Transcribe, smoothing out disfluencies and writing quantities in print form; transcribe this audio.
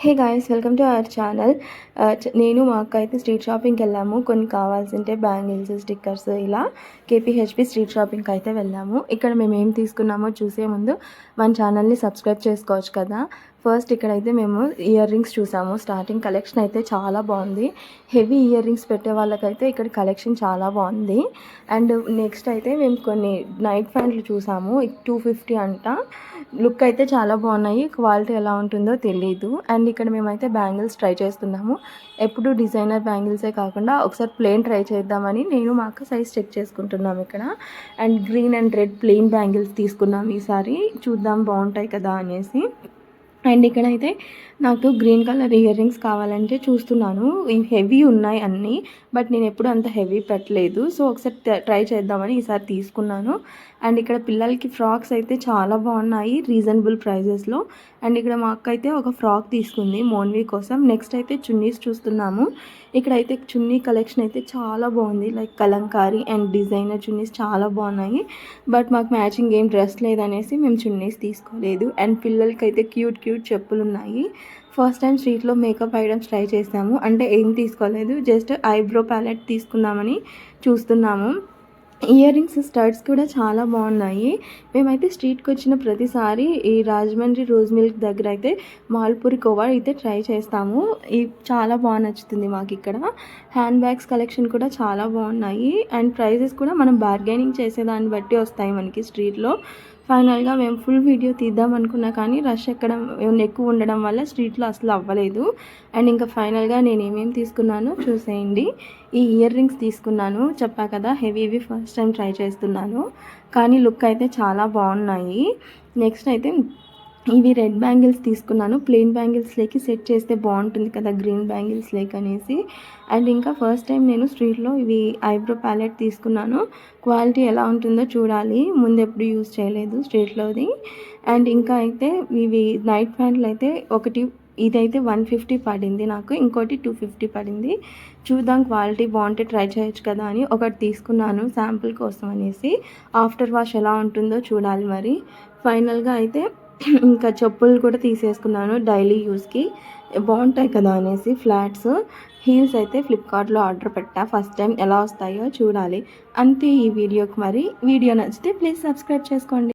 Hey guys, welcome to our channel. నేను మా అక్క అయితే స్ట్రీట్ షాపింగ్కి వెళ్ళాము. కొన్ని కావాల్సింటే బ్యాంగిల్స్, స్టిక్కర్స్ ఇలా కేపీహెచ్పి స్ట్రీట్ షాపింగ్కి అయితే వెళ్ళాము. ఇక్కడ మేము ఏం తీసుకున్నామో చూసే ముందు మన ఛానల్ని సబ్స్క్రైబ్ చేసుకోవచ్చు కదా. ఫస్ట్ ఇక్కడైతే మేము ఇయర్ రింగ్స్ చూసాము. స్టార్టింగ్ కలెక్షన్ అయితే చాలా బాగుంది. హెవీ ఇయర్ రింగ్స్ పెట్టే వాళ్ళకైతే ఇక్కడ కలెక్షన్ చాలా బాగుంది. అండ్ నెక్స్ట్ అయితే మేము కొన్ని నైట్ ప్యాంట్లు చూసాము. 250 అంట. లుక్ అయితే చాలా బాగున్నాయి. క్వాలిటీ ఎలా ఉంటుందో తెలీదు. అండ్ ఇక్కడ మేమైతే బ్యాంగిల్స్ ట్రై చేస్తున్నాము. ఎప్పుడు డిజైనర్ బ్యాంగిల్సే కాకుండా ఒకసారి ప్లెయిన్ ట్రై చేద్దామని నేను మా అక్క సైజ్ చెక్ చేసుకుంటున్నాము ఇక్కడ. And green and red plain bangles తీసుకున్నాము ఈసారి. చూద్దాం బాగుంటాయి కదా అనేసి. అండ్ ఇక్కడైతే నాకు గ్రీన్ కలర్ ఇయర్ రింగ్స్ కావాలంటే చూస్తున్నాను. ఇవి హెవీ ఉన్నాయి అన్నీ, బట్ నేను ఎప్పుడు అంత హెవీ పెట్టలేదు. సో ఒకసారి ట్రై చేద్దామని ఈసారి తీసుకున్నాను. అండ్ ఇక్కడ పిల్లలకి ఫ్రాక్స్ అయితే చాలా బాగున్నాయి రీజనబుల్ ప్రైజెస్లో. అండ్ ఇక్కడ మా అక్క అయితే ఒక ఫ్రాక్ తీసుకుంది మోన్వి కోసం. నెక్స్ట్ అయితే చున్నీస్ చూస్తున్నాము. ఇక్కడైతే చున్నీ కలెక్షన్ అయితే చాలా బాగుంది. Like Kalamkari and designer chunnis చాలా బాగున్నాయి. బట్ మాకు మ్యాచింగ్ ఏం డ్రెస్ లేదనేసి మేము చున్నీస్ తీసుకోలేదు. అండ్ పిల్లలకి అయితే క్యూట్ చెప్పులు ఉన్నాయి. ఫస్ట్ టైం స్ట్రీట్లో మేకప్ ఐటమ్స్ ట్రై చేసాము. అంటే ఏం తీసుకోలేదు, జస్ట్ ఐబ్రో ప్యాలెట్ తీసుకుందామని చూస్తున్నాము. ఇయర్ రింగ్స్, స్టడ్స్ కూడా చాలా బాగున్నాయి. మేమైతే స్ట్రీట్కి వచ్చిన ప్రతిసారి ఈ రాజమండ్రి రోజ్ మిల్క్ దగ్గర అయితే మాల్పూరి కోవా అయితే ట్రై చేస్తాము. చాలా బాగా నచ్చుతుంది మాకు ఇక్కడ. హ్యాండ్ బ్యాగ్స్ కలెక్షన్ కూడా చాలా బాగున్నాయి. అండ్ ప్రైజెస్ కూడా మనం బార్గెనింగ్ చేసేదాన్ని బట్టి వస్తాయి మనకి స్ట్రీట్లో. ఫైనల్గా మేము ఫుల్ వీడియో తీద్దాం అనుకున్నా కానీ రష్ ఎక్కడం ఎక్కువ ఉండడం వల్ల స్ట్రీట్లో అసలు అవ్వలేదు. అండ్ ఇంకా ఫైనల్గా నేను ఏమేమి తీసుకున్నానో చూసేయండి. ఈ ఇయర్ రింగ్స్ తీసుకున్నాను, చెప్పా కదా హెవీవి ఫస్ట్ టైం ట్రై చేస్తున్నాను, కానీ లుక్ అయితే చాలా బాగున్నాయి. నెక్స్ట్ అయితే ఇవి రెడ్ బ్యాంగిల్స్ తీసుకున్నాను. ప్లెయిన్ బ్యాంగిల్స్లోకి సెట్ చేస్తే బాగుంటుంది కదా గ్రీన్ బ్యాంగిల్స్లోకి అనేసి. అండ్ ఇంకా ఫస్ట్ టైం నేను స్ట్రీట్లో ఇవి ఐబ్రో ప్యాలెట్ తీసుకున్నాను. క్వాలిటీ ఎలా ఉంటుందో చూడాలి, ముందు ఎప్పుడు యూజ్ చేయలేదు స్ట్రీట్లోది. అండ్ ఇంకా అయితే ఇవి నైట్ ప్యాంట్లు అయితే ఇదైతే 150 పడింది నాకు, ఇంకోటి 250 పడింది. చూద్దాం క్వాలిటీ బాగుంటే ట్రై చేయొచ్చు కదా అని ఒకటి తీసుకున్నాను శాంపుల్ కోసం అనేసి. ఆఫ్టర్ వాష్ ఎలా ఉంటుందో చూడాలి మరి. ఫైనల్గా అయితే ఇంకా చెప్పులు కూడా తీసేసుకున్నాను డైలీ యూస్కి, బాగుంటాయి కదా అనేసి. ఫ్లాట్స్ హీల్స్ అయితే ఫ్లిప్కార్ట్లో ఆర్డర్ పెట్టా. ఫస్ట్ టైం ఎలా వస్తాయో చూడాలి. అంతే ఈ వీడియోకి మరి. వీడియో నచ్చితే ప్లీజ్ సబ్స్క్రైబ్ చేసుకోండి.